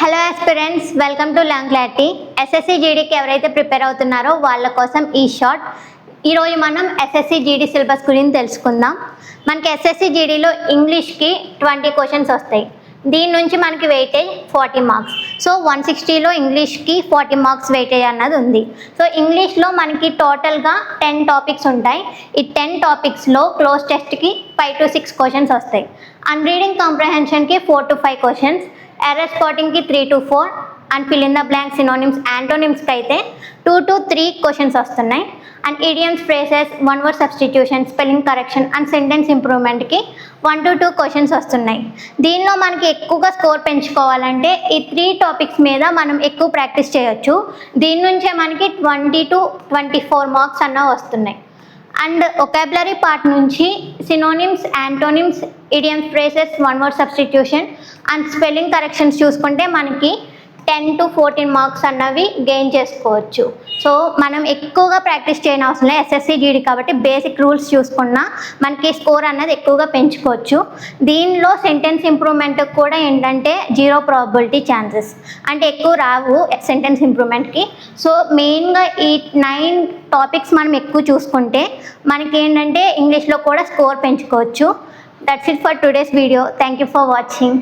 Hello aspirants, welcome to Learn Clarity. SSC జీడీకి ఎవరైతే prepare అవుతున్నారో వాళ్ళ కోసం ఈ షార్ట్. ఈరోజు మనం ఎస్ఎస్సి జీడీ సిలబస్ గురించి తెలుసుకుందాం. మనకి ఎస్ఎస్సి జీడీలో ఇంగ్లీష్కి 20 క్వశ్చన్స్ వస్తాయి. దీని నుంచి మనకి వెయిటేజ్ 40 మార్క్స్. సో 160లో ఇంగ్లీష్కి 40 మార్క్స్ వెయిటేజ్ అన్నది ఉంది. సో ఇంగ్లీష్లో మనకి టోటల్గా 10 టాపిక్స్ ఉంటాయి. ఈ 10 టాపిక్స్లో క్లోజ్ టెస్ట్కి 5 to 6 క్వశ్చన్స్ వస్తాయి. అండ్ రీడింగ్ కాంప్రహెన్షన్కి 4 to 5 క్వశ్చన్స్, ఎర్రర్ స్పాటింగ్కి 3 to 4, and fill in the blank synonyms యాంటోనిమ్స్కి అయితే 2 to 3 క్వశ్చన్స్ వస్తున్నాయి. And idioms, phrases, one word substitution, spelling correction and sentence ఇంప్రూవ్మెంట్కి 1 to 2 క్వశ్చన్స్ వస్తున్నాయి. దీనిలో మనకి ఎక్కువగా స్కోర్ పెంచుకోవాలంటే ఈ 3 టాపిక్స్ మీద మనం ఎక్కువ ప్రాక్టీస్ చేయొచ్చు. దీని నుంచే మనకి 20 to 24 మార్క్స్ అన్న వస్తున్నాయి. అండ్ ఒకాబులరీ పార్ట్ నుంచి synonyms, antonyms, idioms, phrases, one word substitution and spelling corrections చూసుకుంటే మనకి 10 to 14 మార్క్స్ అన్నవి గెయిన్ చేసుకోవచ్చు. సో మనం ఎక్కువగా ప్రాక్టీస్ చేయని అవసరం లేదు. ఎస్ఎస్సి జీడీ కాబట్టి బేసిక్ రూల్స్ చూసుకున్నా మనకి స్కోర్ అన్నది ఎక్కువగా పెంచుకోవచ్చు. దీనిలో సెంటెన్స్ ఇంప్రూవ్మెంట్ కూడా ఏంటంటే 0 ప్రాబబిలిటీ ఛాన్సెస్, అంటే ఎక్కువ రావు సెంటెన్స్ ఇంప్రూవ్మెంట్కి. సో మెయిన్గా ఈ 9 టాపిక్స్ మనం ఎక్కువ చూసుకుంటే మనకి ఏంటంటే ఇంగ్లీష్లో కూడా స్కోర్ పెంచుకోవచ్చు. That's it for today's video. Thank you for watching.